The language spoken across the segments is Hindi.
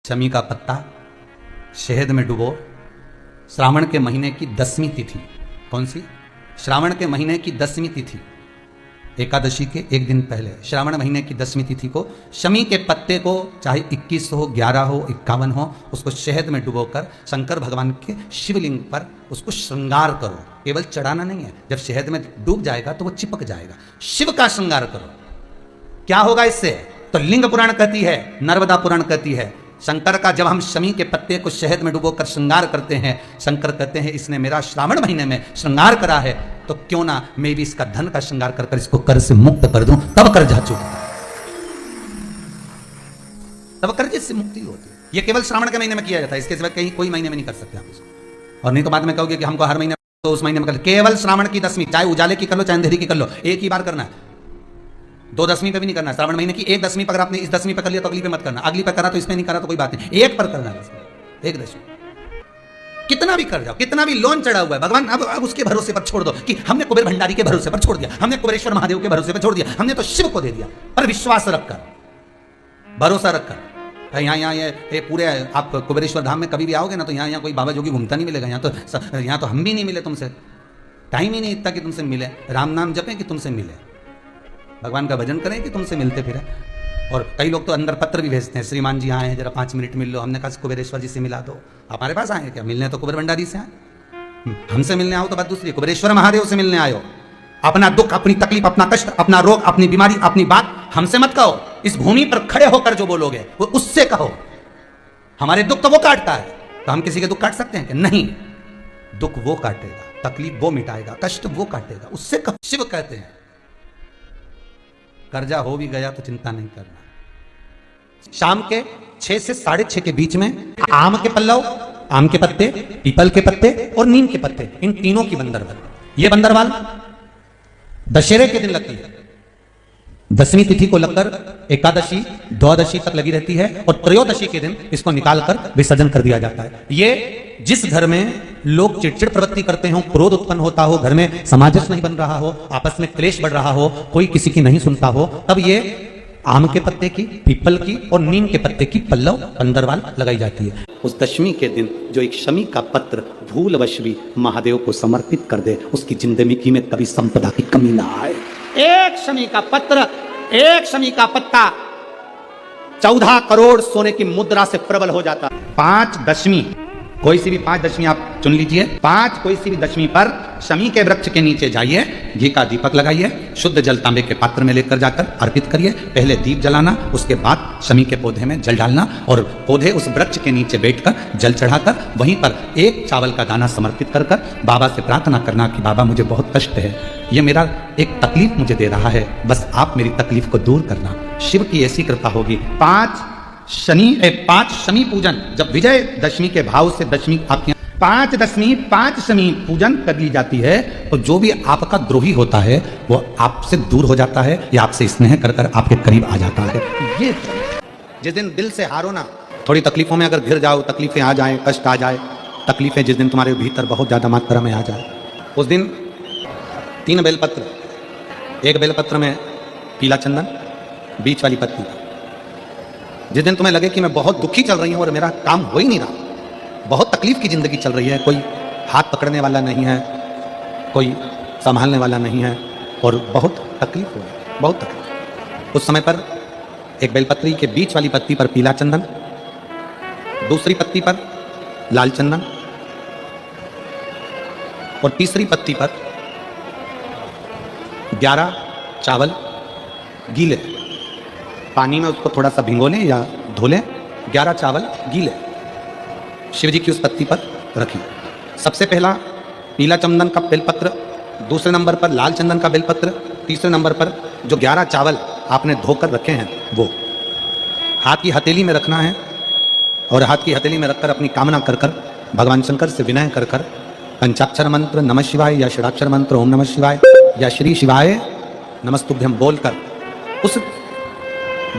शमी का पत्ता शहद में डुबो, श्रावण के महीने की 10वीं तिथि, कौन सी? श्रावण के महीने की 10वीं तिथि, एकादशी के एक दिन पहले श्रावण महीने की 10वीं तिथि को शमी के पत्ते को चाहे 21 हो, 11 हो, 51 हो, उसको शहद में डुबोकर शंकर भगवान के शिवलिंग पर उसको श्रृंगार करो। केवल चढ़ाना नहीं है, जब शहद में डूब जाएगा तो वो चिपक जाएगा। शिव का श्रृंगार करो। क्या होगा इससे? तो लिंग पुराण कहती है, नर्मदा पुराण कहती है, शंकर का जब हम शमी के पत्ते को शहद में डुबोकर श्रृंगार करते हैं, शंकर कहते हैं इसने मेरा श्रावण महीने में श्रृंगार करा है, तो क्यों ना मैं भी इसका धन का श्रृंगार कर इसको कर से मुक्त कर दूं, तब कर्जा चूकता, तब कर्जे से मुक्ति होती है। ये केवल श्रावण के महीने में किया जाता है, इसके सिवा कहीं कोई महीने में नहीं कर सकते आप इसको। और नहीं तो बाद में कहोगे कि हमको हर महीने, तो उस महीने में कर, केवल श्रावण की 10वीं, चाहे उजाले की कर लो चाहे अंधेरी की कर लो, एक ही बार करना है। 2 10वीं पे भी नहीं करना। श्रावण महीने की 1 10वीं पर अगर आपने इस 10वीं पे कर लिया तो अगली पे मत करना, अगली पे करा तो इसमें नहीं करा तो कोई बात नहीं, एक पर करना है, 1 10वीं। कितना भी कर जाओ, कितना भी लोन चढ़ा हुआ है, भगवान अब उसके भरोसे पर छोड़ दो कि हमने कुबेर भंडारी के भरोसे पर छोड़ दिया, हमने कुबेरेश्वर महादेव के भरोसे पर छोड़ दिया, हमने तो शिव को दे दिया। पर विश्वास रखकर, भरोसा रखकर, यहाँ ये पूरे आप कुबेरेश्वर धाम में कभी भी आओगे ना तो यहाँ कोई बाबा जोगी घूमता नहीं मिलेगा। यहाँ तो हम भी नहीं मिले तुमसे, टाइम ही नहीं इतना कि तुमसे मिले। राम नाम जपें कि तुमसे मिले, भगवान का भजन करें कि तुमसे मिलते फिरे। और कई लोग तो अंदर पत्र भी भेजते हैं, श्रीमान जी आए हैं, जरा 5 मिनट मिल लो। हमने कहा कुबेरेश्वर जी से मिला दो। हमारे पास आए क्या मिलने? तो कुबेर भंडारी से आए, हमसे मिलने आओ तो बात दूसरी, कुबेरेश्वर महादेव से मिलने आयो। अपना दुख, अपनी तकलीफ, अपना कष्ट, अपना रोग, अपनी बीमारी, अपनी बात हमसे मत कहो। इस भूमि पर खड़े होकर जो बोलोगे वो उससे कहो। हमारे दुख तो वो काटता है, तो हम किसी के दुख काट सकते हैं कि नहीं? दुख वो काटेगा, तकलीफ वो मिटाएगा, कष्ट वो काटेगा, उससे कहो। शिव कहते हैं कर्जा हो भी गया तो चिंता नहीं करना। शाम के 6 से 6:30 के बीच में आम के पल्लव, आम के पत्ते, पीपल के पत्ते और नीम के पत्ते, इन तीनों की बंदरवाल, ये बंदरवाल दशहरे के दिन लगती है। 10वीं तिथि को लगकर एकादशी, द्वादशी तक लगी रहती है और त्रयोदशी के दिन इसको निकालकर विसर्जन कर दिया जाता है। ये जिस घर में लोग चिड़चिड़ प्रवृत्ति करते हो, क्रोध उत्पन्न होता हो, घर में सामंजस्य नहीं बन रहा हो, आपस में क्लेश बढ़ रहा हो, कोई किसी की नहीं सुनता हो, तब ये आम के पत्ते की, पीपल की और नीम के पत्ते की पल्लव बंदरवाल लगाई जाती है। उस दशमी के दिन जो एक शमी का पत्र भूलवश भी महादेव को समर्पित कर दे, उसकी जिंदगी में कभी संपदा की कमी ना आए। एक शमी का पत्र, एक शमी का पत्ता 14 करोड़ सोने की मुद्रा से प्रबल हो जाता। 5 दशमी, कोई सी भी 5 दशमी आप चुन लीजिए, 5 कोई सी भी दशमी पर शमी के वृक्ष के नीचे जाइए, घी का दीपक लगाइए, शुद्ध जल तांबे के पात्र में लेकर जाकर अर्पित करिए। पहले दीप जलाना, उसके बाद शमी के पौधे में जल डालना और पौधे उस वृक्ष के नीचे बैठकर जल चढ़ाकर वहीं पर एक चावल का दाना समर्पित कर बाबा से प्रार्थना करना कि बाबा मुझे बहुत कष्ट है, ये मेरा एक तकलीफ मुझे दे रहा है, बस आप मेरी तकलीफ को दूर करना। शिव की ऐसी कृपा होगी। 5 शमी पूजन, जब विजय दशमी के भाव से दशमी आपके 5 शमी पूजन कर ली जाती है तो जो भी आपका द्रोही होता है वो आपसे दूर हो जाता है या आपसे स्नेह कर कर आपके करीब आ जाता है। ये जिस दिन दिल से हारो ना, थोड़ी तकलीफों में अगर घिर जाओ, तकलीफें आ जाए, कष्ट आ जाए, तकलीफें जिस दिन तुम्हारे भीतर बहुत ज्यादा मात्रा में आ जाए, उस दिन 3 बेलपत्र, एक बेलपत्र में पीला चंदन, बीच वाली पत्ती। जिस दिन तुम्हें लगे कि मैं बहुत दुखी चल रही हूं और मेरा काम हो ही नहीं रहा, बहुत तकलीफ की जिंदगी चल रही है, कोई हाथ पकड़ने वाला नहीं है, कोई संभालने वाला नहीं है और बहुत तकलीफ हो रही है, बहुत तकलीफ, उस समय पर एक बेलपत्री के बीच वाली पत्ती पर पीला चंदन, दूसरी पत्ती पर लाल चंदन और तीसरी पत्ती पर 11 चावल गीले, पानी में उसको थोड़ा सा भिगो लें या धो लें, 11 चावल गीले शिव जी की उस पत्ती पर रखें। सबसे पहला पीला चंदन का बेलपत्र, दूसरे नंबर पर लाल चंदन का बेलपत्र, तीसरे नंबर पर जो 11 चावल आपने धोकर रखे हैं वो हाथ की हथेली में रखना है और हाथ की हथेली में रखकर अपनी कामना कर कर भगवान शंकर से विनय कर कर पंचाक्षर मंत्र नमः शिवाय या षडाक्षर मंत्र ओम नमः शिवाय या श्री शिवाय नमस्तुभ्यम बोलकर उस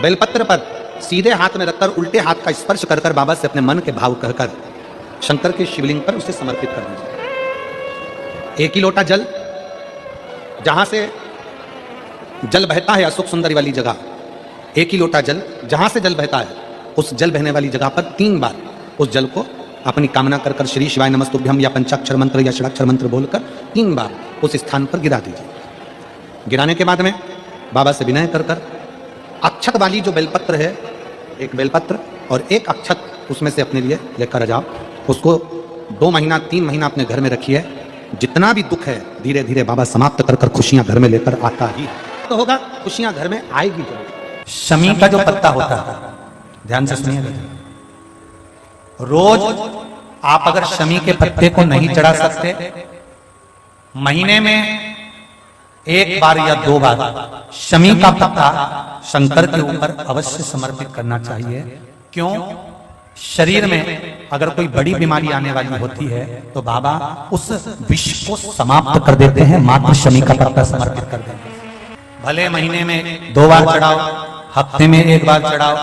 बेलपत्र पर सीधे हाथ में रखकर उल्टे हाथ का स्पर्श कर कर बाबा से अपने मन के भाव कहकर शंकर के शिवलिंग पर उसे समर्पित कर दीजिए। 1 ही लोटा जल, जहां से जल बहता है अशोक सुंदरी वाली जगह, 1 ही लोटा जल जहां से जल बहता है उस जल बहने वाली जगह पर 3 बार उस जल को अपनी कामना कर कर श्री शिवाय नमस्तुभ्यम या पंचाक्षर मंत्र या षडाक्षर मंत्र बोलकर 3 बार उस स्थान पर गिरा दीजिए। गिराने के बाद में बाबा से विनय कर कर अक्षत वाली जो बेलपत्र है, एक बेलपत्र और एक अक्षत उसमें से अपने लिए लेकर जाओ। उसको 2 महीना 3 महीना अपने घर में रखिए। जितना भी दुख है धीरे धीरे बाबा समाप्त कर कर खुशियां घर में लेकर आता ही तो होगा, खुशियां घर में आएगी। शमी का जो पत्ता होता है, ध्यान से सुनिएगा, रोज आप अगर शमी के पत्ते को नहीं चढ़ा सकते, महीने में 1 बार या 2 बार शमी का पत्ता शंकर के ऊपर अवश्य समर्पित करना चाहिए। क्यों? शरीर में अगर कोई बड़ी बीमारी आने वाली होती है तो बाबा उस विष को समाप्त कर देते हैं, मात्र शमी का पत्ता समर्पित कर देते हैं। भले महीने में 2 बार चढ़ाओ, हफ्ते में 1 बार चढ़ाओ,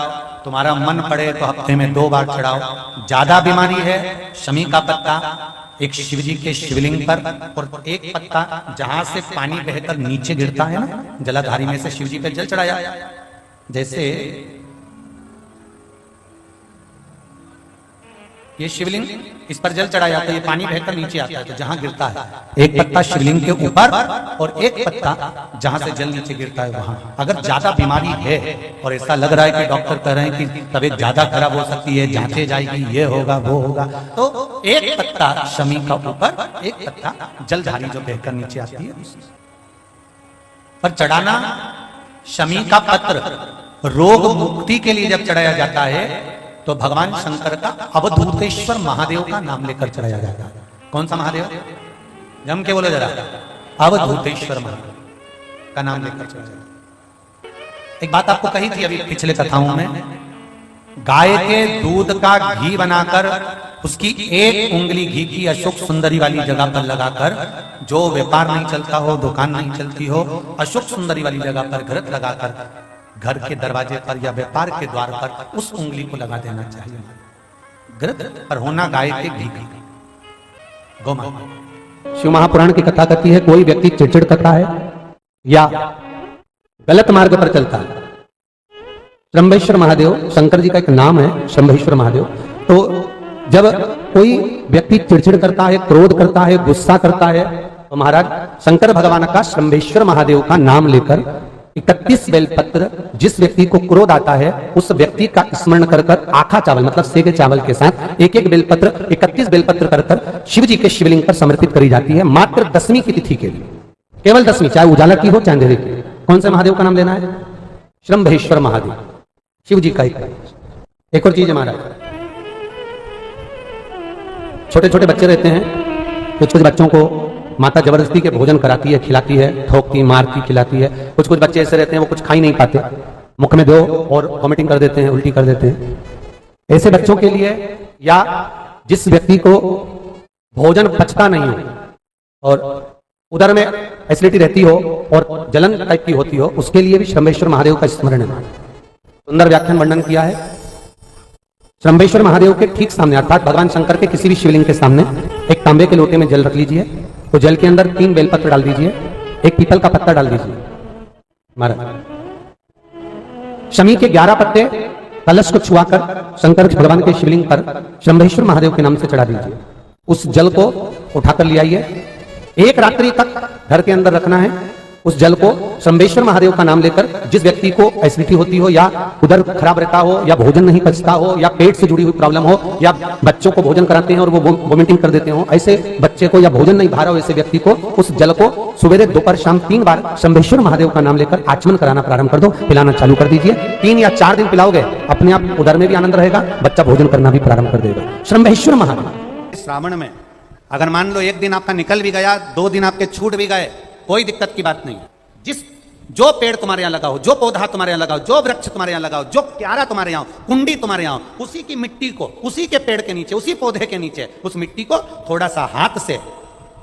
तुम्हारा मन पड़े तो हफ्ते में 2 बार चढ़ाओ। ज्यादा बीमारी है, शमी का पत्ता एक शिव जी के शिवलिंग पर और एक पत्ता जहां से पानी बहकर नीचे गिरता है ना, जलाधारी में से शिव जी पे जल चढ़ाया। जैसे ये शिवलिंग, इस पर जल चढ़ाया तो ये पानी बहकर नीचे आता है, तो जहां गिरता है एक पत्ता शिवलिंग के ऊपर और एक पत्ता जहां से जल नीचे गिरता है वहां। अगर ज्यादा बीमारी है और ऐसा लग रहा है कि डॉक्टर कह रहे हैं कि तबीयत ज्यादा खराब हो सकती है, जांचे जाएगी, ये होगा वो होगा, तो एक पत्ता शमी का ऊपर, एक पत्ता जलधारी जो बहकर नीचे आती है पर चढ़ाना। शमी का पत्र रोग मुक्ति के लिए जब चढ़ाया जाता है तो भगवान शंकर का अवधूतेश्वर महादेव का नाम लेकर चढ़ाया जाता है। कौन सा महादेव? जम के बोलो जरा। अवधूतेश्वर महादेव का नाम लेकर चढ़ाया जाता है। एक बात आपको कही थी अभी पिछले कथाओं में, गाय के दूध का घी बनाकर उसकी 1 उंगली घी की अशोक सुंदरी वाली जगह पर लगाकर, जो व्यापार नहीं चलता हो, दुकान नहीं चलती हो, अशोक सुंदरी वाली जगह पर घृत लगाकर घर के दरवाजे पर या व्यापार के द्वार पर उस उंगली को लगा देना चाहिए। घृत पर होना गाय के घी का, गोमाता। शिव महापुराण की कथा कहती है, कोई व्यक्ति चिड़चिड़ करता है या गलत मार्ग पर चलता है, शंभेश्वर महादेव, शंकर जी का एक नाम है शंभेश्वर महादेव, तो जब कोई व्यक्ति चिड़चिड़ करता है, क्रोध करता है, गुस्सा करता है, तो महाराज शंकर भगवान का शंभेश्वर महादेव का नाम लेकर 31 बेलपत्र, जिस व्यक्ति को क्रोध आता है उस व्यक्ति का स्मरण कर कर आखा चावल मतलब सेके चावल के साथ एक बेलपत्र 31 बेलपत्र कर कर शिव जी के शिवलिंग पर समर्पित करी जाती है, मात्र 10वीं की तिथि के लिए, केवल 10वीं, चाहे उजाला की हो चाहे अंधेरे की। कौन से महादेव का नाम लेना है? शंभेश्वर महादेव, शिव जी का एक और चीज है महाराज, छोटे छोटे बच्चे रहते हैं, कुछ कुछ बच्चों को माता जबरदस्ती के भोजन कराती है, खिलाती है, ठोकती, मारती, खिलाती है। कुछ कुछ बच्चे ऐसे रहते हैं वो कुछ खा ही नहीं पाते, मुख में दो और वॉमिटिंग कर देते हैं, उल्टी कर देते हैं। ऐसे बच्चों के लिए या जिस व्यक्ति को भोजन पचता नहीं हो और उदर में एसिडिटी रहती हो और जलन टाइप की होती हो, उसके लिए भी शंभेश्वर महादेव का स्मरण है। सुंदर व्याख्यान वर्णन किया है। शंभेश्वर महादेव के ठीक सामने अर्थात भगवान शंकर के किसी भी शिवलिंग के सामने एक तांबे के लोटे में जल रख लीजिए, तो जल के अंदर 3 बेलपत्र डाल दीजिए, एक पीपल का पत्ता डाल दीजिए। महाराज शमी के 11 पत्ते कलश को छुआकर शंकर भगवान के शिवलिंग पर शंभेश्वर महादेव के नाम से चढ़ा दीजिए। उस जल को उठाकर ले आइए, 1 रात्रि तक घर के अंदर रखना है। उस जल को शंभेश्वर महादेव का नाम लेकर, जिस व्यक्ति को एसिडिटी होती हो या उदर खराब रहता हो या भोजन नहीं पचता हो या पेट से जुड़ी हुई प्रॉब्लम हो या बच्चों को भोजन कराते हैं और वो वोमिटिंग कर देते हो, ऐसे बच्चे को या भोजन नहीं भा रहा हो ऐसे व्यक्ति को उस जल को सुबह दोपहर शाम 3 बार शंभेश्वर महादेव का नाम लेकर आचमन कराना प्रारंभ कर दो, पिलाना चालू कर दीजिए। 3 या 4 दिन पिलाओगे, अपने आप उदर में भी आनंद रहेगा, बच्चा भोजन करना भी प्रारंभ कर देगा। शंभेश्वर महादेव। श्रावण में अगर मान लो 1 दिन आपका निकल भी गया, 2 दिन आपके छूट भी गए, कोई दिक्कत की बात नहीं। जो पेड़ तुम्हारे यहां लगाओ, जो पौधा तुम्हारे यहां लगाओ, जो वृक्ष तुम्हारे यहां लगाओ, जो क्यारा तुम्हारे यहां, कुंडी तुम्हारे यहां, उसी की मिट्टी को, उसी के पेड़ के नीचे, उसी पौधे के नीचे, उस मिट्टी को थोड़ा सा हाथ से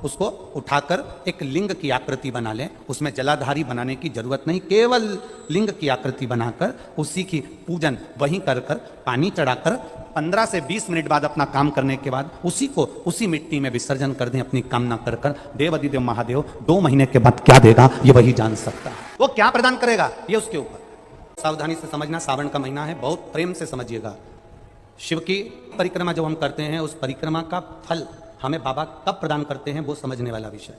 उसको उठाकर एक लिंग की आकृति बना लें। उसमें जलाधारी बनाने की जरूरत नहीं, केवल लिंग की आकृति बनाकर उसी की पूजन वहीं कर कर पानी चढ़ाकर 15 से 20 मिनट बाद अपना काम करने के बाद उसी को उसी मिट्टी में विसर्जन कर दें अपनी कामना कर कर। देवाधिदेव महादेव 2 महीने के बाद क्या देगा ये वही जान सकता है, वो क्या प्रदान करेगा ये उसके ऊपर। सावधानी से समझना, सावन का महीना है, बहुत प्रेम से समझिएगा। शिव की परिक्रमा जो हम करते हैं, उस परिक्रमा का फल हमें बाबा कब प्रदान करते हैं, वो समझने वाला विषय।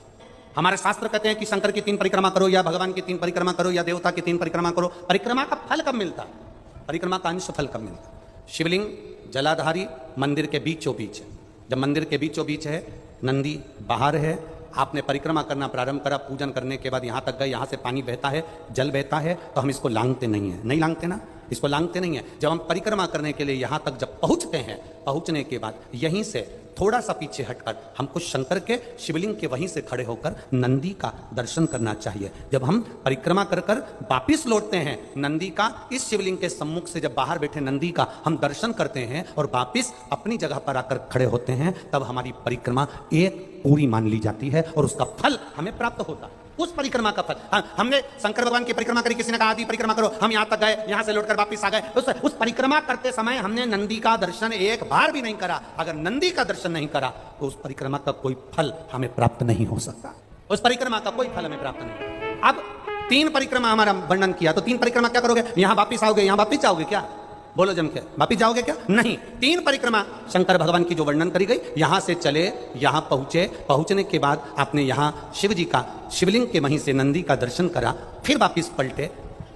हमारे शास्त्र कहते हैं कि शंकर की 3 परिक्रमा करो, या भगवान की 3 परिक्रमा करो, या देवता की 3 परिक्रमा करो। परिक्रमा का फल कब मिलता है? परिक्रमा का अंश फल कब मिलता है? शिवलिंग जलाधारी मंदिर के बीचों बीच है। जब मंदिर के बीचों बीच है, नंदी बाहर है, आपने परिक्रमा करना प्रारंभ करा, पूजन करने के बाद यहाँ तक गए, यहाँ से पानी बहता है, जल बहता है, तो हम इसको लांघते नहीं है। नहीं लांघते ना, इसको लांघते नहीं है। जब हम परिक्रमा करने के लिए यहाँ तक जब पहुँचते हैं, पहुँचने के बाद यहीं से थोड़ा सा पीछे हटकर हमको शंकर के शिवलिंग के वहीं से खड़े होकर नंदी का दर्शन करना चाहिए। जब हम परिक्रमा कर कर वापिस लौटते हैं, नंदी का इस शिवलिंग के सम्मुख से जब बाहर बैठे नंदी का हम दर्शन करते हैं और वापिस अपनी जगह पर आकर खड़े होते हैं, तब हमारी परिक्रमा एक पूरी मान ली जाती है और उसका फल हमें प्राप्त होता है। उस परिक्रमा का फल, हमने शंकर भगवान की परिक्रमा करी, किसी ने कहा आदि परिक्रमा करो, हम यहां तक गए, यहां से लौटकर वापस आ गए। उस परिक्रमा करते समय हमने नंदी का दर्शन एक बार भी नहीं करा। अगर नंदी का दर्शन नहीं करा तो उस परिक्रमा का कोई फल हमें प्राप्त नहीं हो सकता। उस परिक्रमा का कोई फल हमें प्राप्त नहीं। अब 3 परिक्रमा हमारा वर्णन किया, तो 3 परिक्रमा क्या करोगे? यहां वापिस आओगे, यहां वापिस जाओगे क्या? बोलो जम के, वापिस जाओगे क्या? नहीं। 3 परिक्रमा शंकर भगवान की जो वर्णन करी गई, यहां से चले, यहां पहुंचे, पहुंचने के बाद आपने यहां शिव जी का शिवलिंग के वहीं से नंदी का दर्शन करा, फिर वापिस पलटे,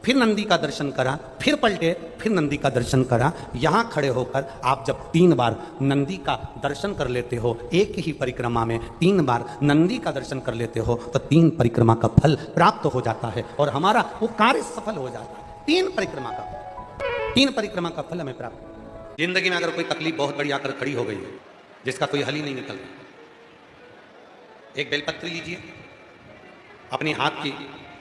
फिर नंदी का दर्शन करा, फिर पलटे, फिर नंदी का दर्शन करा। यहां खड़े होकर आप जब 3 बार नंदी का दर्शन कर लेते हो, एक ही परिक्रमा में 3 बार नंदी का दर्शन कर लेते हो, तो 3 परिक्रमा का फल प्राप्त हो जाता है और हमारा वो कार्य सफल हो जाता है। 3 परिक्रमा का 3 परिक्रमा का फल हमें प्राप्त। जिंदगी में अगर कोई तकलीफ बहुत बड़ी आकर खड़ी हो गई है, जिसका कोई हल ही नहीं निकल रहा, एक बेलपत्री लीजिए, अपनी हाथ की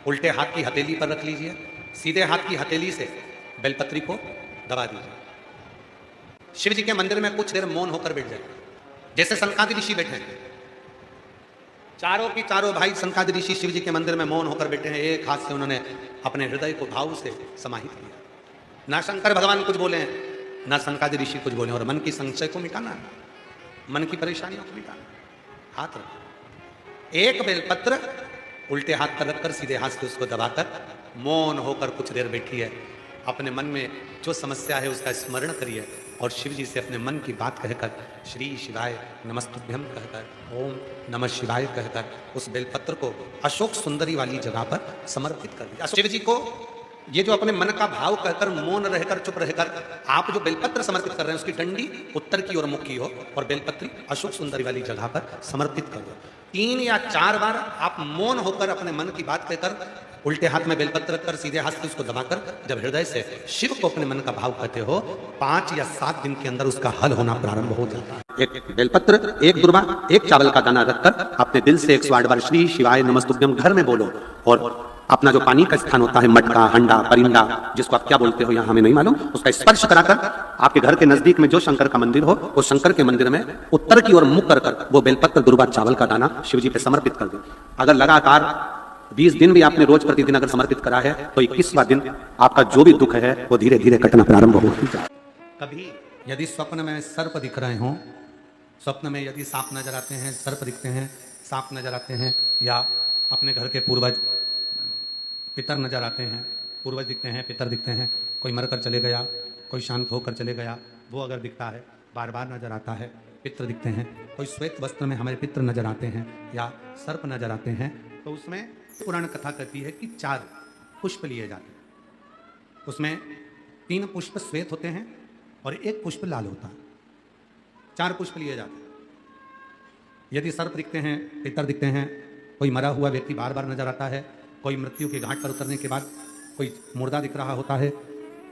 उल्टे हाथ की हथेली पर रख लीजिए, सीधे हाथ की हथेली से बेलपत्री को दबा दीजिए। शिव जी के मंदिर में कुछ देर मौन होकर बैठ जाए, जैसे सनकादि ऋषि बैठे हैं। चारों की चारों भाई सनकादि ऋषि शिव जी के मंदिर में मौन होकर बैठे हैं। एक हाथ से उन्होंने अपने हृदय को भाव से समाहित किया। ना शंकर भगवान कुछ बोले हैं, ना सनकादि ऋषि कुछ बोले, और मन की संशय को मिटाना, मन की परेशानियों को मिटाना। हाथ रखो, एक बेलपत्र उल्टे हाथ पर रखकर सीधे हाथ से उसको दबाकर मौन होकर कुछ देर बैठिए। अपने मन में जो समस्या है उसका स्मरण करिए और शिव जी से अपने मन की बात कहकर श्री शिवाय नमस्तुभ्यम कहकर, ओम नमः शिवाय कहकर उस बेलपत्र को अशोक सुंदरी वाली जगह पर समर्पित कर दिया। शिव जी को ये जो अपने मन का भाव कहकर मौन रहकर चुप रहकर आप जो बेलपत्र समर्पित कर रहे हैं, उसकी डंडी उत्तर की ओर मुख की हो और बेलपत्री अशोक सुंदरी वाली जगह पर समर्पित कर दो। 3 या 4 बार आप मौन होकर अपने मन की बात कहकर उल्टे हाथ में बेलपत्र रखकर सीधे हाथ से उसको दबाकर जब हृदय से शिव को अपने मन का भाव कहते हो, 5 या 7 दिन के अंदर उसका हल होना प्रारंभ हो जाता है। एक बेलपत्र, एक दुर्बा, एक चावल का दाना रखकर अपने दिल से 108 बार श्री शिवाय नमस्तुभ्यम घर में बोलो और अपना जो पानी का स्थान होता है, मटका, हंडा, परिंदा, जिसको आप क्या बोलते हो यहाँ हमें नहीं मालूम, उसका स्पर्श कराकर आपके घर के नजदीक में जो शंकर का मंदिर हो, वो शंकर के मंदिर में उत्तर की ओर मुख कर कर वो बेलपत्र, दुर्बा, चावल का दाना शिव जी पे समर्पित कर दो। अगर लगातार 20 दिन भी आपने रोज प्रतिदिन अगर समर्पित करा है, तो 21वां दिन आपका जो भी दुख है वो धीरे धीरे कटना प्रारंभ हो जाए। कभी यदि स्वप्न में सर्प दिख रहे हों, स्वप्न में यदि सांप नजर आते हैं, सर्प दिखते हैं, सांप नजर आते हैं, या अपने घर के पूर्वज पितर नजर आते हैं, पूर्वज दिखते हैं, पितर दिखते हैं, कोई मरकर चले गया, कोई शांत होकर चले गया, वो अगर दिखता है, बार बार नजर आता है, पितर दिखते हैं, कोई श्वेत वस्त्र में हमारे पितर नजर आते हैं या सर्प नजर आते हैं, तो उसमें पुराण कथा कहती है कि 4 पुष्प लिए जाते हैं। उसमें 3 पुष्प श्वेत होते हैं और 1 पुष्प लाल होता है। 4 पुष्प लिए जाते हैं। यदि सर्प दिखते हैं, पितर दिखते हैं, कोई मरा हुआ व्यक्ति बार बार नजर आता है, कोई मृत्यु के घाट पर उतरने के बाद कोई मुर्दा दिख रहा होता है,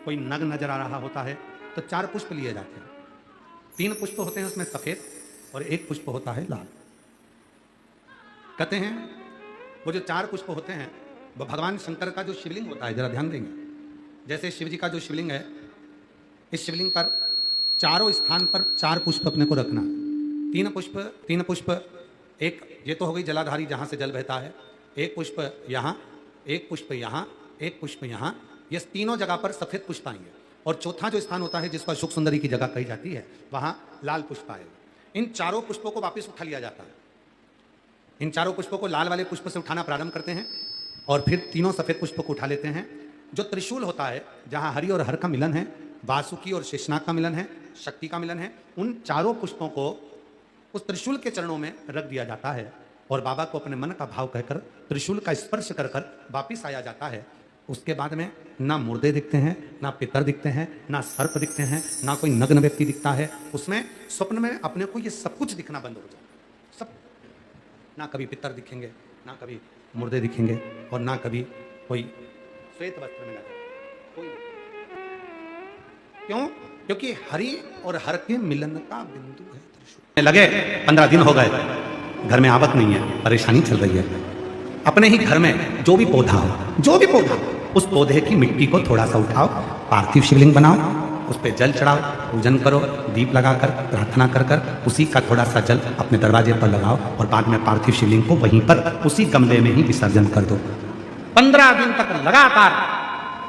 कोई नग नजर आ रहा होता है, तो 4 पुष्प लिए जाते हैं। 3 पुष्प होते हैं उसमें सफेद और 1 पुष्प होता है लाल। कहते हैं वो जो 4 पुष्प होते हैं वो भगवान शंकर का जो शिवलिंग होता है, जरा ध्यान देंगे, जैसे शिव जी का जो शिवलिंग है, इस शिवलिंग पर चारों स्थान पर 4 पुष्प अपने को रखना। 3 पुष्प, एक ये तो हो गई जलाधारी जहां से जल बहता है, 1 पुष्प यहाँ, 1 पुष्प यहाँ, 1 पुष्प यहाँ, ये तीनों जगह पर सफेद पुष्प आएंगे। और चौथा जो स्थान होता है जिसको अशोक सुंदरी की जगह कही जाती है, वहां लाल पुष्प आएगा। इन 4 पुष्पों को वापस उठा लिया जाता है। इन 4 पुष्पों को लाल वाले पुष्प से उठाना प्रारंभ करते हैं और फिर तीनों सफेद पुष्पों को उठा लेते हैं। जो त्रिशूल होता है, जहां हरि और हर का मिलन है, वासुकी और शेषनाग का मिलन है, शक्ति का मिलन है। उन चारों पुष्पों को उस त्रिशूल के चरणों में रख दिया जाता है और बाबा को अपने मन का भाव कहकर त्रिशूल का स्पर्श कर कर वापिस आया जाता है। उसके बाद में ना मुर्दे दिखते हैं, ना पितर दिखते हैं, ना सर्प दिखते हैं, ना कोई नग्न व्यक्ति दिखता है। उसमें स्वप्न में अपने को ये सब कुछ दिखना बंद हो जाता है। सब, ना कभी पितर दिखेंगे, ना कभी मुर्दे दिखेंगे और ना कभी कोई श्वेत वस्त्र में नजर कोई। क्यों? क्योंकि हरि और हर के मिलन का बिंदु है त्रिशूल। लगे 15 दिन हो गए, घर में आवक नहीं है, परेशानी चल रही है। अपने ही घर में जो भी पौधा हो, जो भी पौधा हो, उस पौधे की मिट्टी को थोड़ा सा उठाओ, पार्थिव शिवलिंग बनाओ, उस पर जल चढ़ाओ, पूजन करो, दीप लगाकर प्रार्थना कर कर उसी का थोड़ा सा जल अपने दरवाजे पर लगाओ और बाद में पार्थिव शिवलिंग को वहीं पर उसी गमले में ही विसर्जन कर दो। 15 दिन तक लगातार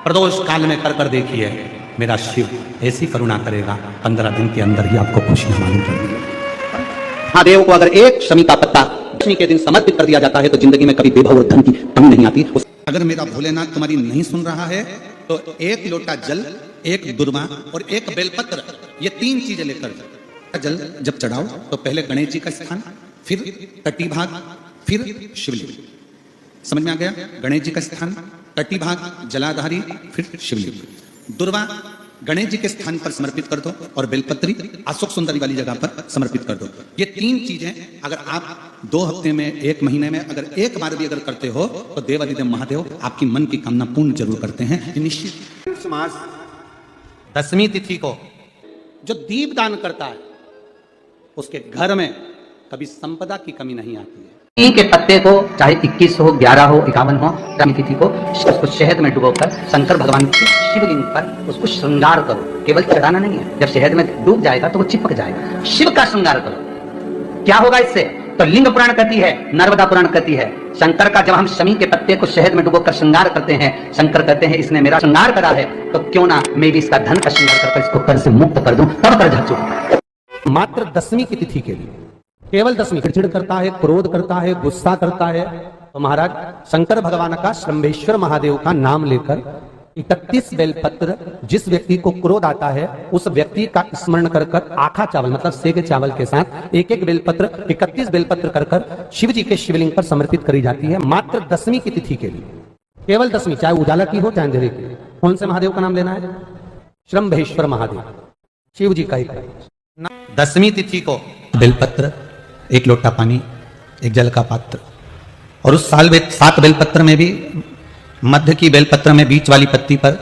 प्रदोष काल में कर कर देखिए, मेरा शिव ऐसी करुणा करेगा, 15 दिन के अंदर ही आपको खुशियां मालूम पड़ेगी। महादेव को अगर एक शमी का पत्ता दशमी के दिन समर्पित कर दिया जाता है तो जिंदगी में कभी वैभव और धन की कमी नहीं आती। अगर मेरा भोलेनाथ तुम्हारी नहीं सुन रहा है तो एक लोटा जल, एक दुर्वा और एक बेलपत्र, ये 3 चीजें लेकर जल जब चढ़ाओ तो पहले गणेश जी का स्थान, फिर तटी भाग, फिर शिवलिंग। समझ में आ गया? गणेश जी का स्थान, तटी भाग जलाधारी, फिर शिवलिंग। दुर्वा गणेश जी के स्थान पर समर्पित कर दो और बेलपत्री अशोक सुंदरी वाली जगह पर समर्पित कर दो। ये 3 चीजें अगर आप 2 हफ्ते में, 1 महीने में अगर एक बार भी अगर करते हो तो देवादिदेव महादेव आपकी मन की कामना पूर्ण जरूर करते हैं। निश्चित मास दशमी तिथि को जो दीप दान करता है उसके घर में कभी संपदा की कमी नहीं आती है। नीम के पत्ते को चाहे 21 हो, 11 हो, 51 हो, दशमी तिथि को उसको शहद में डुबोकर शंकर भगवान के शिवलिंग पर उसको श्रृंगार करो। केवल चढ़ाना नहीं है, जब शहद में डूब जाएगा तो वो चिपक जाएगा। शिव का श्रृंगार करो। क्या होगा इससे? तो लिंग पुराण कहती है, नर्मदा पुराण कहती है, शंकर का जब हम शमी के पत्ते को शहद में डुबोकर श्रृंगार करते हैं, शंकर कहते हैं इसने मेरा श्रृंगार करा है तो क्यों ना मैं भी इसका धन का श्रृंगार कर इसको कर से मुक्त कर दूं, तब कर झकझोर। मात्र दशमी की तिथि के लिए, केवल दशमी। चिड़चिड़ करता है, क्रोध करता है, गुस्सा करता है तो महाराज शंकर भगवान का, श्रंभेश्वर महादेव का नाम लेकर 31 बेलपत्र, जिस व्यक्ति को क्रोध आता है उस व्यक्ति का स्मरण कर कर आखा चावल मतलब सेके चावल के साथ एक एक बेलपत्र 31 बेलपत्र कर कर शिव जी के शिवलिंग पर समर्पित करी जाती है मात्र दशमी की तिथि के लिए। केवल दशमी, चाहे उजाला की हो चाहे अंधेरे की। कौन से महादेव का नाम लेना है? श्रंभेश्वर महादेव, शिव जी का ही। दशमी तिथि को बेलपत्र, 1 लोटा पानी, 1 जल का पात्र और उस 7 बेलपत्र में भी मध्य की बेलपत्र में बीच वाली पत्ती पर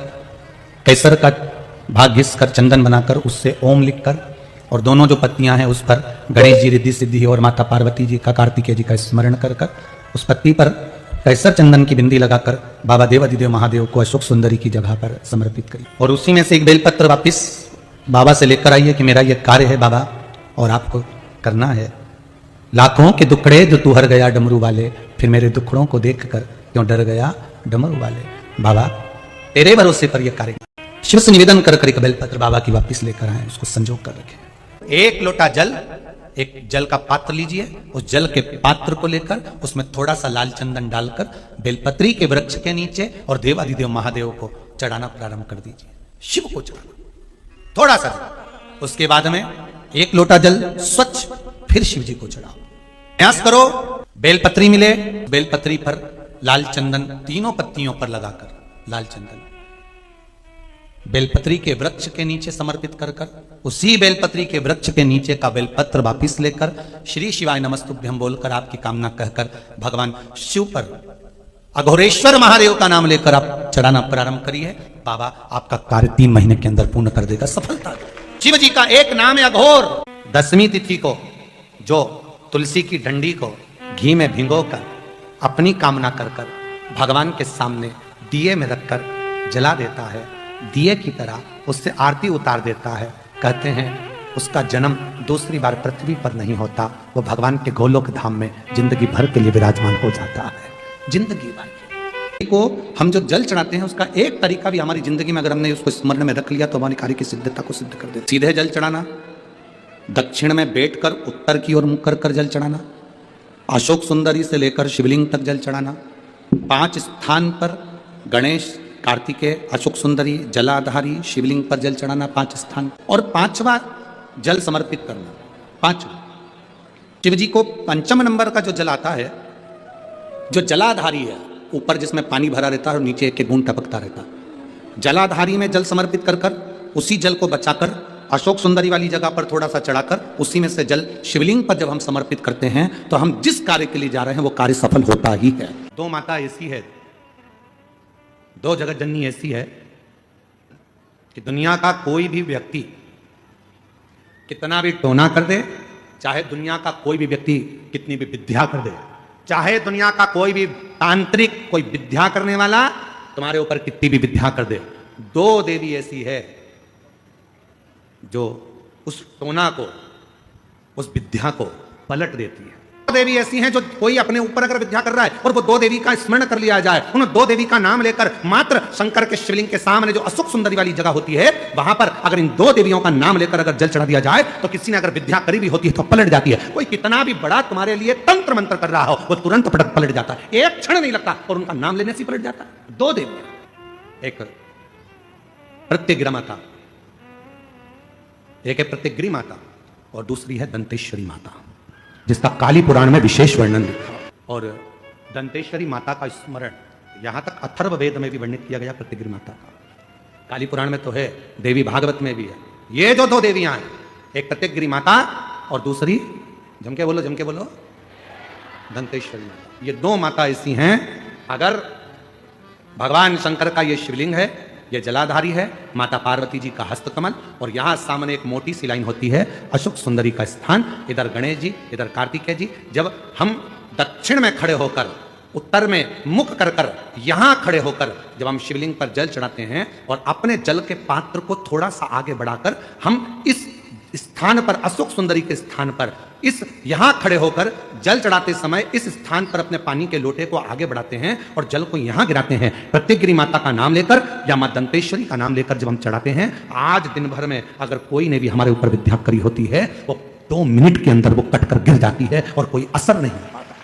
केसर का भाग घिस कर चंदन बनाकर उससे ओम लिखकर और दोनों जो पत्तियां हैं उस पर गणेश जी, रिद्धि सिद्धि और माता पार्वती जी का, कार्तिकेय जी का स्मरण कर कर उस पत्ती पर केसर चंदन की बिंदी लगाकर बाबा देवादिदेव महादेव को अशोक सुंदरी की जगह पर समर्पित करी और उसी में से 1 बेलपत्र वापिस बाबा से लेकर आइए कि मेरा यह कार्य है बाबा और आपको करना है। लाखों के दुखड़े जो तू हर गया डमरू वाले, फिर मेरे दुखड़ों को देखकर क्यों डर गया डमरू वाले। बाबा तेरे भरोसे पर यह कार्य। शिव से निवेदन कर कर एक बेलपत्र बाबा की वापिस लेकर आए, उसको संजो कर रखे। 1 लोटा जल, 1 जल का पात्र लीजिए, उस जल के पात्र को लेकर उसमें थोड़ा सा लाल चंदन डालकर बेलपत्री के वृक्ष के नीचे और देवादिदेव महादेव को चढ़ाना प्रारंभ कर दीजिए। शिव को चढ़ाना थोड़ा सा। उसके बाद में 1 लोटा जल स्वच्छ फिर शिव जी को चढ़ाओ। प्रयास करो बेलपत्री मिले, बेलपत्री पर लाल चंदन तीनों पत्तियों पर लगाकर लाल चंदन बेलपत्री के वृक्ष के नीचे समर्पित कर कर उसी बेलपत्री के वृक्ष के नीचे का बेलपत्र वापिस लेकर श्री शिवाय नमस्तुभ्यं बोलकर आपकी कामना कहकर भगवान शिव पर अघोरेश्वर महादेव का नाम लेकर आप चढ़ाना प्रारंभ करिए। बाबा आपका कार्य 3 महीने के अंदर पूर्ण कर देगा, सफलता। शिव जी का एक नाम है अघोर। दशमी तिथि को जो तुलसी की डंडी को घी में भिगोकर अपनी कामना कर कर भगवान के सामने दिए में रखकर जला देता है, दिए की तरह उससे आरती उतार देता है, कहते हैं उसका जन्म दूसरी बार पृथ्वी पर नहीं होता, वो भगवान के गोलोक धाम में जिंदगी भर के लिए विराजमान हो जाता है। जिंदगी भर को हम जो जल चढ़ाते हैं उसका एक तरीका भी हमारी जिंदगी में अगर हमने उसको स्मरण में रख लिया तो हमारी कार्य की सिद्धता को सिद्ध कर दे। सीधे जल चढ़ाना, दक्षिण में बैठकर उत्तर की ओर मुख कर कर जल चढ़ाना, अशोक सुंदरी से लेकर शिवलिंग तक जल चढ़ाना, 5 स्थान पर गणेश कार्तिकेय, अशोक सुंदरी, जलाधारी, शिवलिंग पर जल चढ़ाना 5 स्थान, और 5वां जल समर्पित करना। 5वां शिव जी को 5 नंबर का जो जल आता है, जो जलाधारी है, ऊपर जिसमें पानी भरा रहता है और नीचे एक एक बूंद टपकता रहता है, जलाधारी में जल समर्पित कर कर उसी जल को बचाकर अशोक सुंदरी वाली जगह पर थोड़ा सा चढ़ाकर उसी में से जल शिवलिंग पर जब हम समर्पित करते हैं तो हम जिस कार्य के लिए जा रहे हैं वो कार्य सफल होता ही है। 2 माता ऐसी है, 2 जगत जननी ऐसी है कि दुनिया का कोई भी व्यक्ति कितना भी टोना कर दे, चाहे दुनिया का कोई भी व्यक्ति कितनी भी विद्या कर दे, चाहे दुनिया का कोई भी तांत्रिक कोई विद्या करने वाला तुम्हारे ऊपर कितनी भी विद्या कर दे, 2 देवी ऐसी है जो उस टोना को, उस विद्या को पलट देती है। 2 देवी ऐसी हैं जो कोई अपने ऊपर अगर विद्या कर रहा है और वो 2 देवी का स्मरण कर लिया जाए, उन 2 देवी का नाम लेकर मात्र शंकर के शिवलिंग के सामने जो अशोक सुंदरी वाली जगह होती है वहां पर अगर इन 2 देवियों का नाम लेकर अगर जल चढ़ा दिया जाए तो किसी ने अगर विद्या करी भी होती है तो पलट जाती है। कोई कितना भी बड़ा तुम्हारे लिए तंत्र मंत्र कर रहा हो वो तुरंत पलट जाता है, एक क्षण नहीं लगता और उनका नाम लेने से पलट जाता है। 2 देवियां, एक प्रत्यग्रा माता, एक है प्रत्यग्री माता और दूसरी है दंतेश्वरी माता, जिसका काली पुराण में विशेष वर्णन लिखा। और दंतेश्वरी माता का स्मरण यहां तक अथर्व वेद में भी वर्णित किया गया प्रत्यग्री माता का, काली पुराण में तो है, देवी भागवत में भी है। ये जो 2 देवियां हैं, एक प्रत्यग्री माता और दूसरी जमके बोलो दंतेश्वरी माता। ये 2 माता ऐसी हैं, अगर भगवान शंकर का ये शिवलिंग है, ये जलाधारी है, माता पार्वती जी का हस्तकमल, और यहां सामने एक मोटी सी लाइन होती है अशोक सुंदरी का स्थान, इधर गणेश जी, इधर कार्तिकेय जी। जब हम दक्षिण में खड़े होकर, उत्तर में मुख कर कर यहां खड़े होकर जब हम शिवलिंग पर जल चढ़ाते हैं और अपने जल के पात्र को थोड़ा सा आगे बढ़ाकर हम इस स्थान पर, अशोक सुंदरी के स्थान पर, इस यहां खड़े होकर जल चढ़ाते समय इस स्थान पर अपने पानी के लोटे को आगे बढ़ाते हैं और जल को यहां गिराते हैं, प्रत्यग्री माता का नाम लेकर या मां दंतेश्वरी का नाम लेकर जब हम चढ़ाते हैं, आज दिन भर में अगर कोई ने भी हमारे ऊपर विद्या करी होती है वो 2 मिनट के अंदर वो कटकर गिर जाती है और कोई असर नहीं हो पाता।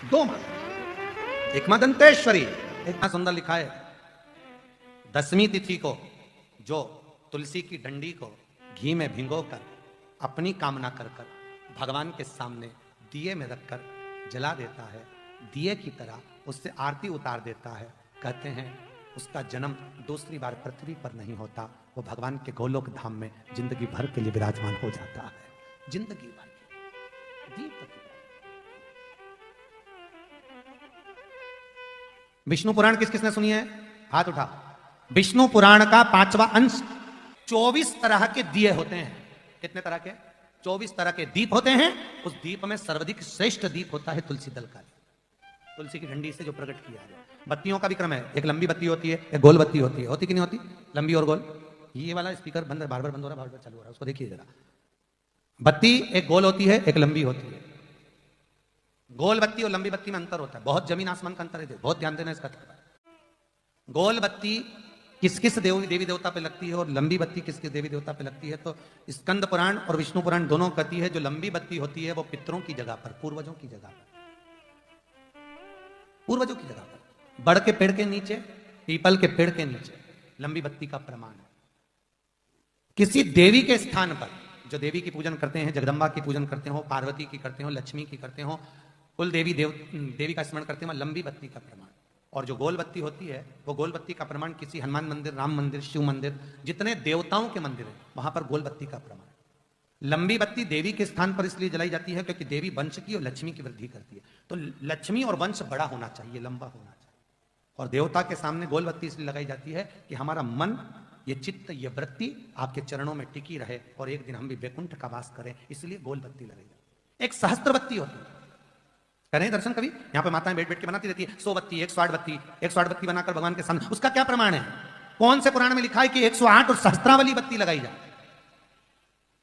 2 माता, एक मां दंतेश्वरी, एक मां सुंदर लिखा है 10वीं तिथि को जो तुलसी की डंडी को घी में भिगोकर अपनी कामना कर कर भगवान के सामने दिए में रखकर जला देता है, दिए की तरह उससे आरती उतार देता है, कहते हैं उसका जन्म दूसरी बार पृथ्वी पर नहीं होता, वो भगवान के गोलोक धाम में जिंदगी भर के लिए विराजमान हो जाता है, जिंदगी भर के दीप। विष्णु पुराण किस किसने सुनी है? हाथ उठा। विष्णु पुराण का 5वां अंश 24 तरह के दिए होते हैं। कितने तरह के? 24 तरह के दीप होते हैं। उस दीप में सर्वाधिक श्रेष्ठ दीप होता है तुलसी दल का, तुलसी की डंडी से जो प्रकट किया है। बत्तियों का भी क्रम है, एक लंबी बत्ती होती है, एक गोल बत्ती होती है। होती कि नहीं होती? लंबी और गोल। ये वाला स्पीकर बंद, बार बार बंद हो रहा है, बार बार चालू हो रहा है, उसको देखिए जरा। बत्ती एक गोल होती है, एक लंबी होती है। गोल बत्ती और लंबी बत्ती में अंतर होता है, बहुत जमीन आसमान का अंतर है, बहुत ध्यान देना इसका। गोल बत्ती किस किस देवी देवता पे लगती है और लंबी बत्ती किस किस देवी देवता पे लगती है, तो स्कंद पुराण और विष्णु पुराण दोनों कहती है जो लंबी बत्ती होती है वो पितरों की जगह पर, पूर्वजों की जगह पर, पूर्वजों की जगह पर, बड़ के पेड़ के नीचे, पीपल के पेड़ के नीचे लंबी बत्ती का प्रमाण है। किसी देवी के स्थान पर जो देवी की पूजन करते हैं, जगदम्बा की पूजन करते हो, पार्वती की करते हो, लक्ष्मी की करते हो, कुल देवी का स्मरण करते हो, लंबी बत्ती का प्रमाण। और जो गोल बत्ती होती है वो गोल बत्ती का प्रमाण किसी हनुमान मंदिर, राम मंदिर, शिव मंदिर, जितने देवताओं के मंदिर है वहां पर गोल बत्ती का प्रमाण। लंबी बत्ती देवी के स्थान पर इसलिए जलाई जाती है क्योंकि देवी वंश की और लक्ष्मी की वृद्धि करती है, तो लक्ष्मी और वंश बड़ा होना चाहिए, लंबा होना चाहिए। और देवता के सामने गोल बत्ती इसलिए लगाई जाती है कि हमारा मन, ये चित्त, ये वृत्ति आपके चरणों में टिकी रहे और एक दिन हम भी वैकुंठ का वास करें, इसलिए गोल बत्ती लगाई जाती है। एक सहस्त्र बत्ती होती है, करें दर्शन कभी? यहाँ पे माताएं बैठ बैठ के बनाती रहती है 100 बत्ती, 108 बत्ती, 108 बत्ती बनाकर भगवान के सामने। उसका क्या प्रमाण है? कौन से पुराण में लिखा है कि 108 और सहस्त्रावली बत्ती लगाई जाए?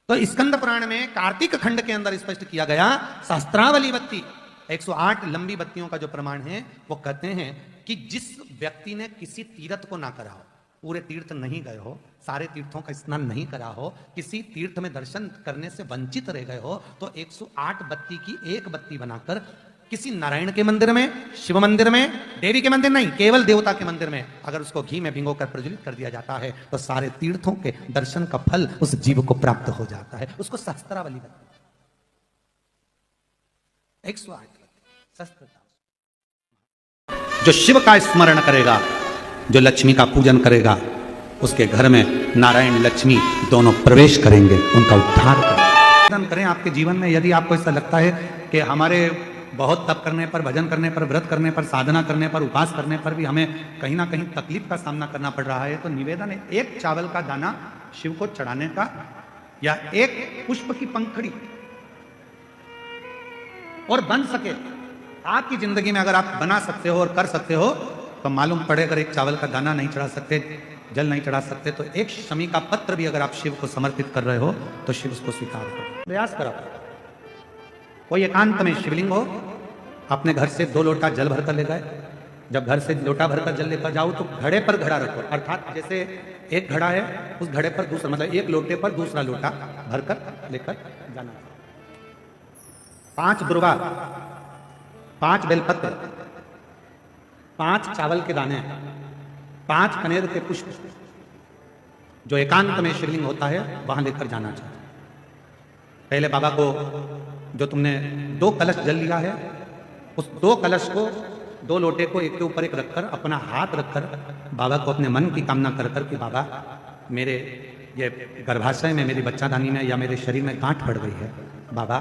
तो स्कंद पुराण में कार्तिक खंड के अंदर स्पष्ट किया गया सहस्त्रावली बत्ती, 108 लंबी बत्तियों का जो प्रमाण है वो कहते हैं कि जिस व्यक्ति ने किसी तीर्थ को ना करा हो, पूरे तीर्थ नहीं गए हो, सारे तीर्थों का स्नान नहीं करा हो, किसी तीर्थ में दर्शन करने से वंचित रह गए हो, तो 108 बत्ती की एक बत्ती बनाकर किसी नारायण के मंदिर में, शिव मंदिर में, देवी के मंदिर नहीं, केवल देवता के मंदिर में अगर उसको घी में भिगोकर प्रज्वलित कर दिया जाता है तो सारे तीर्थों के दर्शन का फल उस जीव को प्राप्त हो जाता है। उसको सहस्त्रावली कहते हैं। 108 सहस्त्रता। जो शिव का स्मरण करेगा, जो लक्ष्मी का पूजन करेगा, उसके घर में नारायण लक्ष्मी दोनों प्रवेश करेंगे, उनका उद्धार करें। आपके जीवन में यदि आपको ऐसा लगता है कि हमारे बहुत तप करने पर, भजन करने पर, व्रत करने पर, साधना करने पर, उपास करने पर भी हमें कहीं ना कहीं तकलीफ का सामना करना पड़ रहा है, तो निवेदन है एक चावल का दाना शिव को चढ़ाने का, या एक पुष्प की पंखड़ी, और बन सके आपकी जिंदगी में अगर आप बना सकते हो और कर सकते हो तो मालूम पड़े अगर एक चावल का दाना नहीं चढ़ा सकते, जल नहीं चढ़ा सकते, तो एक शमी का पत्र भी अगर आप शिव को समर्पित कर रहे हो तो शिव उसको स्वीकार करो। प्रयास करो। कोई एकांत में शिवलिंग हो, अपने घर से 2 लोटा जल भरकर ले गए। जब घर से लोटा भरकर जल लेकर जाओ तो घड़े पर घड़ा रखो, अर्थात जैसे एक घड़ा है उस घड़े पर दूसरा, मतलब एक लोटे पर दूसरा लोटा भरकर लेकर जाना। 5 दुर्वा, 5 बेलपत्र, 5 चावल के दाने, 5 कनेर के पुष्प, जो एकांत में शिवलिंग होता है वहां लेकर जाना चाहिए। पहले बाबा को, जो तुमने 2 कलश जल लिया है, उस 2 कलश को, 2 लोटे को एक के ऊपर एक रखकर, अपना हाथ रखकर बाबा को अपने मन की कामना कर कर कि बाबा मेरे ये गर्भाशय में, मेरी बच्चादानी में या मेरे शरीर में गांठ पड़ गई है, बाबा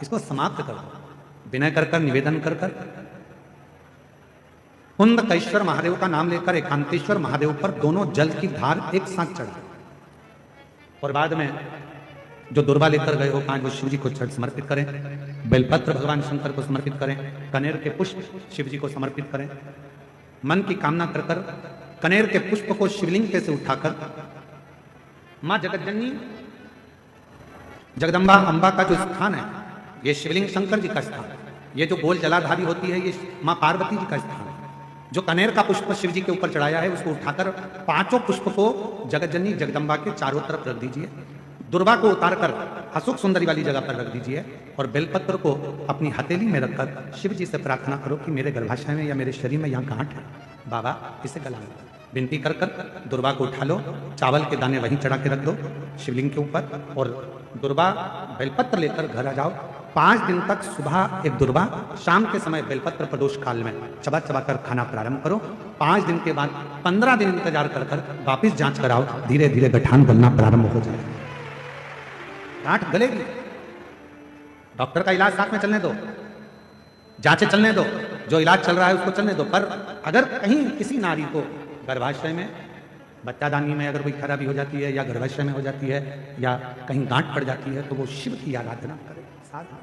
इसको समाप्त कर दो। विनय कर कर, निवेदन कर कर कुंदकेश्वर महादेव का नाम लेकर एकांतेश्वर महादेव पर दोनों जल की धार एक साथ चढ़ा, और बाद में जो दुर्वा लेकर गए हो 5 वो शिव जी को समर्पित करें, बेलपत्र भगवान शंकर को समर्पित करें, कनेर के पुष्प शिव जी को समर्पित करें। मन की कामना कर कर कनेर के पुष्प को शिवलिंग से उठाकर मां जगतजननी जगदम्बा अंबा का जो स्थान है, ये शिवलिंग शंकर जी का स्थान है। ये जो गोल जलाधारी होती है ये मां पार्वती जी का स्थान है। जो कनेर का पुष्प शिव जी के ऊपर चढ़ाया है उसको उठाकर 5 पुष्प को जगतजननी जगदम्बा के चारों तरफ रख दीजिए। दुर्वा को उतारकर अशोक सुंदरी वाली जगह पर रख दीजिए, और बेलपत्र को अपनी हथेली में रखकर शिव जी से प्रार्थना करो कि मेरे गर्भाशय में या मेरे शरीर में यहाँ गांठ है, बाबा इसे गला लो। विनती कर कर दुर्वा को उठा लो, चावल के दाने वहीं चढ़ा के रख दो शिवलिंग के ऊपर, और दुर्वा बेलपत्र लेकर घर आ जाओ। 5 दिन तक सुबह एक दुर्वा, शाम के समय बेलपत्र प्रदोष काल में चबा चबा कर खाना प्रारंभ करो। 5 दिन के बाद 15 दिन इंतजार कर कर वापिस जांच कराओ, धीरे धीरे गठान गलना प्रारंभ हो जाए, गांठ गलेगी। डॉक्टर का इलाज साथ में चलने दो, जांचें चलने दो, जो इलाज चल रहा है उसको चलने दो। पर अगर कहीं किसी नारी को गर्भाशय में, बच्चादानी में अगर कोई खराबी हो जाती है, या गर्भाशय में हो जाती है, या कहीं गांठ पड़ जाती है, तो वो शिव की आराधना करे, साधना